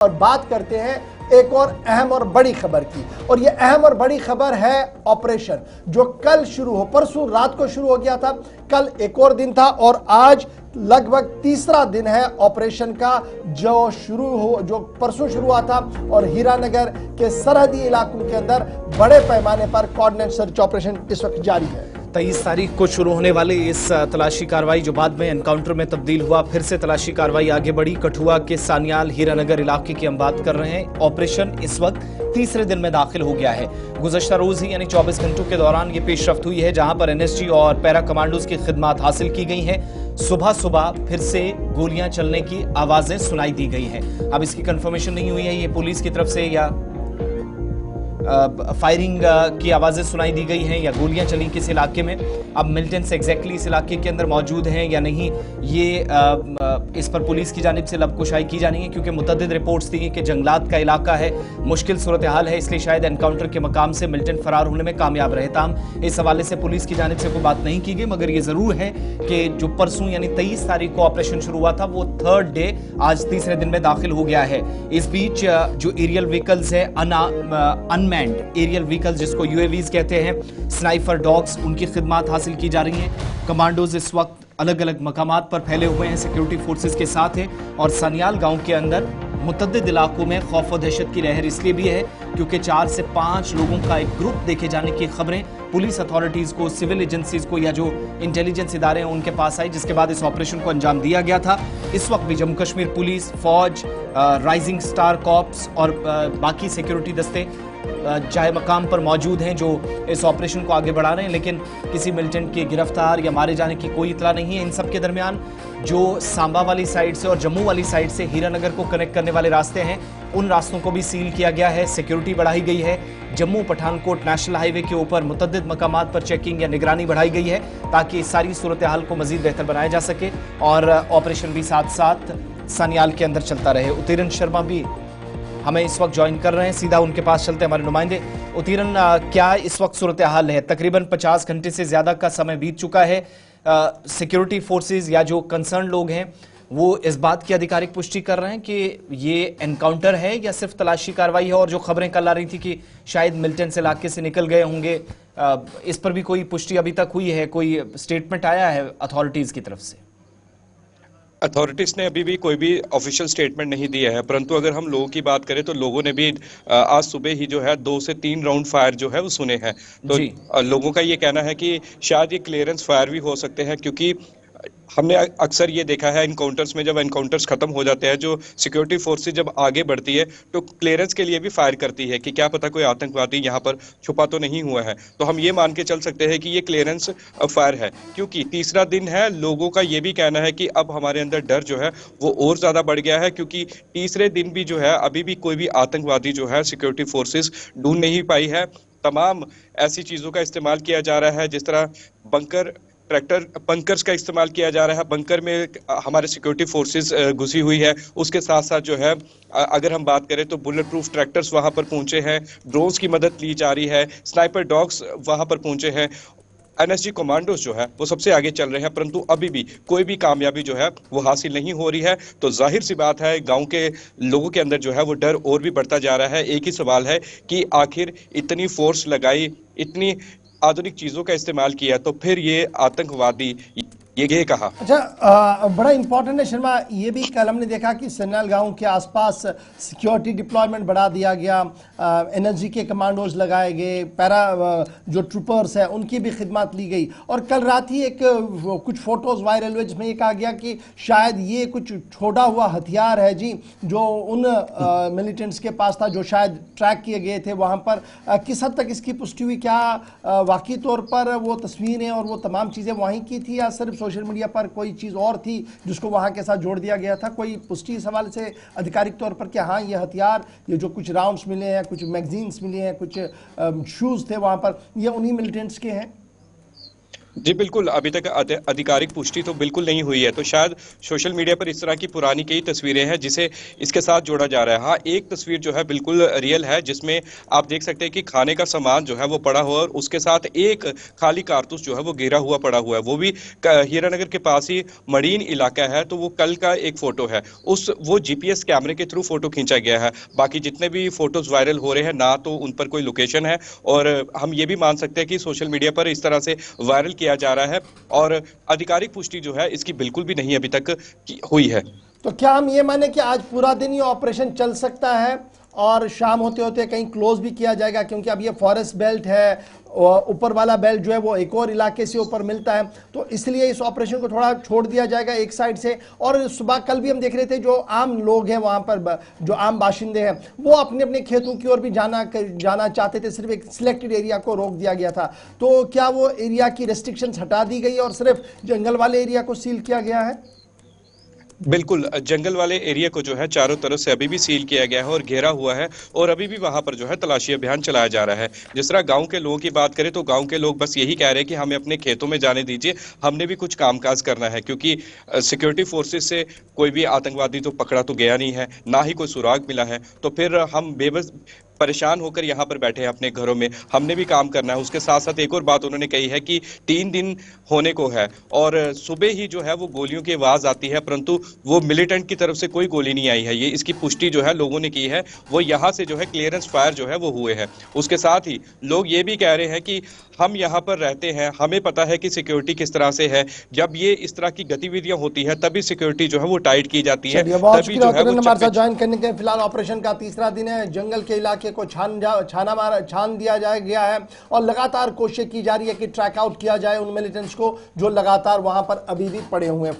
और बात करते हैं एक और अहम और बड़ी खबर की, और यह अहम और बड़ी खबर है ऑपरेशन जो कल शुरू हो, परसों रात को शुरू हो गया था, कल एक और दिन था और आज लगभग तीसरा दिन है ऑपरेशन का जो परसों शुरू हुआ था। और हीरानगर के सरहदी इलाकों के अंदर बड़े पैमाने पर कोऑर्डिनेट सर्च ऑपरेशन इस वक्त जारी है। 23 तारीख को शुरू होने वाली इस तलाशी कार्रवाई जो बाद में एनकाउंटर में तब्दील हुआ, फिर से तलाशी कार्रवाई आगे बढ़ी। कठुआ के सानियाल हीरानगर इलाके की हम बात कर रहे हैं। ऑपरेशन इस वक्त तीसरे दिन में दाखिल हो गया है। गुज़श्ता रोज ही यानी 24 घंटों के दौरान ये पेशरफ्त हुई है, जहां पर एनएसजी और पैरा कमांडोज की खिदमत हासिल की गई हैं। सुबह सुबह फिर से गोलियां चलने की आवाजें सुनाई दी गई हैं। अब इसकी कंफर्मेशन नहीं हुई है ये पुलिस की तरफ से या फायरिंग की आवाजें सुनाई दी गई हैं या गोलियां चली किस इलाके में। अब मिलिटेंट्स एग्जैक्टली इस इलाके के अंदर मौजूद हैं या नहीं, ये इस पर पुलिस की जानिब से लबकुशाई की जानी है, क्योंकि मुतअद्दिद रिपोर्ट्स थी कि जंगलात का इलाका है, मुश्किल सूरत हाल है, इसलिए शायद एनकाउंटर के मकाम से मिलिटेंट फरार होने में कामयाब रहे। ताम इस हवाले से पुलिस की जानिब से कोई बात नहीं की गई, मगर ये जरूर है कि जो परसों यानी 23 तारीख को ऑपरेशन शुरू हुआ था वो थर्ड डे आज तीसरे दिन में दाखिल हो गया है। इस बीच जो एरियल व्हीकल्स है, अनमैन्ड एरियल व्हीकल्स जिसको यूएवीज कहते हैं, स्नाइपर डॉग्स, उनकी खिदमत हासिल की जा रही हैं। कमांडोज इस वक्त अलग अलग मकामात पर फैले हुए हैं, सिक्योरिटी फोर्सेस के साथ हैं। और सानियाल गांव के अंदर मुतअद्दिद इलाकों में खौफ और दहशत की लहर इसलिए भी है क्योंकि 4 से 5 लोगों का एक ग्रुप देखे जाने की खबरें पुलिस अथॉरिटीज को, सिविल एजेंसीज को या जो इंटेलिजेंस इदारे हैं उनके पास आई, जिसके बाद इस ऑपरेशन को अंजाम दिया गया था। इस वक्त भी जम्मू कश्मीर पुलिस, फौज, राइजिंग स्टार कॉर्प्स और बाकी सिक्योरिटी दस्ते चाहे मकाम पर मौजूद हैं जो इस ऑपरेशन को आगे बढ़ा रहे हैं, लेकिन किसी मिलिटेंट के गिरफ्तार या मारे जाने की कोई इतला नहीं है। इन सब के दरमियान जो सांबा वाली साइड से और जम्मू वाली साइड से हीरानगर को कनेक्ट करने वाले रास्ते हैं, उन रास्तों को भी सील किया गया है, सिक्योरिटी बढ़ाई गई है। जम्मू पठानकोट नेशनल हाईवे के ऊपर मुतअद्दिद मकामात पर चेकिंग या निगरानी बढ़ाई गई है ताकि इस सारी सूरत हाल को मजीद बेहतर बनाया जा सके और ऑपरेशन भी साथ साथ सानियाल के अंदर चलता रहे। उत्तीरण शर्मा भी हमें इस वक्त ज्वाइन कर रहे हैं, सीधा उनके पास चलते हैं हमारे नुमाइंदे। उत्तीरण, क्या इस वक्त सूरत हाल है? तकरीबन 50 घंटे से ज्यादा का समय बीत चुका है। सिक्योरिटी फोर्सेस या जो कंसर्न लोग हैं वो इस बात की आधिकारिक पुष्टि कर रहे हैं कि ये एनकाउंटर है या सिर्फ तलाशी कार्रवाई है, और जो खबरें कल आ रही थी कि शायद मिलिटेंट्स इलाके से निकल गए होंगे, इस पर भी कोई पुष्टि अभी तक हुई है? कोई स्टेटमेंट आया है अथॉरिटीज की तरफ से? अथॉरिटीज ने अभी भी कोई भी ऑफिशियल स्टेटमेंट नहीं दिया है, परंतु अगर हम लोगों की बात करें तो लोगों ने भी आज सुबह ही जो है 2 से 3 राउंड फायर जो है वो सुने हैं। तो लोगों का ये कहना है कि शायद ये क्लियरेंस फायर भी हो सकते हैं, क्योंकि हमने अक्सर ये देखा है इनकाउंटर्स में, जब इनकाउंटर्स खत्म हो जाते हैं जो सिक्योरिटी फोर्सेस जब आगे बढ़ती है तो क्लियरेंस के लिए भी फायर करती है कि क्या पता कोई आतंकवादी यहाँ पर छुपा तो नहीं हुआ है। तो हम ये मान के चल सकते हैं कि ये क्लियरेंस फायर है, क्योंकि तीसरा दिन है। लोगों का ये भी कहना है कि अब हमारे अंदर डर जो है वो और ज्यादा बढ़ गया है, क्योंकि तीसरे दिन भी जो है अभी भी कोई भी आतंकवादी जो है सिक्योरिटी फोर्सेस ढूंढ नहीं पाई है। तमाम ऐसी चीजों का इस्तेमाल किया जा रहा है, जिस तरह ट्रैक्टर बंकर्स का इस्तेमाल किया जा रहा है। बंकर में हमारे सिक्योरिटी फोर्सेस घुसी हुई है। उसके साथ साथ जो है अगर हम बात करें तो बुलेट प्रूफ ट्रैक्टर्स वहां पर पहुंचे हैं, ड्रोन्स की मदद ली जा रही है, स्नाइपर डॉग्स वहां पर पहुंचे हैं, एनएसजी कमांडोज जो है वो सबसे आगे चल रहे हैं, परंतु अभी भी कोई भी कामयाबी जो है वो हासिल नहीं हो रही है। तो जाहिर सी बात है गांव के लोगों के अंदर जो है वो डर और भी बढ़ता जा रहा है। एक ही सवाल है कि आखिर इतनी फोर्स लगाई, इतनी आधुनिक चीजों का इस्तेमाल किया, तो फिर ये आतंकवादी ये कहा। अच्छा, बड़ा इंपॉर्टेंट है शर्मा, ये भी कल हमने देखा कि सन्नाल गांव के आसपास सिक्योरिटी डिप्लॉयमेंट बढ़ा दिया गया, एनर्जी के कमांडोज लगाए गए, पैरा जो ट्रूपर्स है उनकी भी खिदमत ली गई। और कल रात ही एक कुछ फोटोज वायरल हुए जिसमें ये कहा गया कि शायद ये कुछ छोड़ा हुआ हथियार है जी, जो उन मिलिटेंट्स के पास था, जो शायद ट्रैक किए गए थे वहाँ पर। किस हद तक इसकी पुष्टि हुई? क्या वाकई तौर पर वो तस्वीरें और वो तमाम चीज़ें वहीं की थी या सिर्फ सोशल मीडिया पर कोई चीज़ और थी जिसको वहां के साथ जोड़ दिया गया था? कोई पुष्टि इस हवाले से आधिकारिक तौर पर कि हाँ ये हथियार, ये जो कुछ राउंड्स मिले हैं, कुछ मैगजीन्स मिले हैं, कुछ शूज़ थे वहां पर, ये उन्हीं मिलिटेंट्स के हैं? जी बिल्कुल, अभी तक आधिकारिक पुष्टि तो बिल्कुल नहीं हुई है, तो शायद सोशल मीडिया पर इस तरह की पुरानी कई तस्वीरें हैं जिसे इसके साथ जोड़ा जा रहा है। हाँ, एक तस्वीर जो है बिल्कुल रियल है, जिसमें आप देख सकते हैं कि खाने का सामान जो है वो पड़ा हुआ है और उसके साथ एक खाली कारतूस जो है वो गिरा हुआ पड़ा हुआ है। वो भी हीरानगर के पास ही मडीन इलाका है, तो वो कल का एक फोटो है। वो जीपीएस कैमरे के थ्रू फोटो खींचा गया है। बाकी जितने भी फोटोज वायरल हो रहे हैं ना तो उन पर कोई लोकेशन है, और हम ये भी मान सकते हैं कि सोशल मीडिया पर इस तरह से वायरल किया जा रहा है, और आधिकारिक पुष्टि जो है इसकी बिल्कुल भी नहीं अभी तक हुई है। तो क्या हम ये माने कि आज पूरा दिन ये ऑपरेशन चल सकता है और शाम होते होते कहीं क्लोज भी किया जाएगा, क्योंकि अब ये फॉरेस्ट बेल्ट है, ऊपर वाला बेल्ट जो है वो एक और इलाके से ऊपर मिलता है, तो इसलिए इस ऑपरेशन को थोड़ा छोड़ दिया जाएगा एक साइड से। और सुबह कल भी हम देख रहे थे जो आम लोग हैं वहाँ पर, जो आम बाशिंदे हैं, वो अपने अपने खेतों की ओर भी जाना चाहते थे, सिर्फ एक सिलेक्टेड एरिया को रोक दिया गया था। तो क्या वो एरिया की रेस्ट्रिक्शंस हटा दी गई और सिर्फ जंगल वाले एरिया को सील किया गया है? बिल्कुल, जंगल वाले एरिया को जो है चारों तरफ से अभी भी सील किया गया है और घेरा हुआ है, और अभी भी वहां पर जो है तलाशी अभियान चलाया जा रहा है। जिस तरह गांव के लोगों की बात करें तो गांव के लोग बस यही कह रहे हैं कि हमें अपने खेतों में जाने दीजिए, हमने भी कुछ कामकाज करना है, क्योंकि सिक्योरिटी फोर्सेस से कोई भी आतंकवादी तो पकड़ा तो गया नहीं है, ना ही कोई सुराग मिला है, तो फिर हम बेबस परेशान होकर यहाँ पर बैठे हैं अपने घरों में, हमने भी काम करना है। उसके साथ साथ एक और बात उन्होंने कही है कि 3 दिन होने को है और सुबह ही जो है वो गोलियों की आवाज आती है, परंतु वो मिलिटेंट की तरफ से कोई गोली नहीं आई है। ये इसकी पुष्टि जो है लोगों ने की है, वो यहाँ से जो है क्लियरेंस फायर जो है वो हुए हैं। उसके साथ ही लोग ये भी कह रहे हैं कि हम यहाँ पर रहते हैं, हमें पता है कि सिक्योरिटी किस तरह से है, जब ये इस तरह की गतिविधियां होती है तभी सिक्योरिटी जो है वो टाइट की जाती है, तभी जो है वो हमारे साथ ज्वाइन करने के। फिलहाल ऑपरेशन का तीसरा दिन है, जंगल के इलाके को छान दिया गया है और लगातार कोशिश की जा रही है कि ट्रैक आउट किया जाए उन मिलिटेंट्स को जो लगातार वहां पर अभी भी पड़े हुए हैं।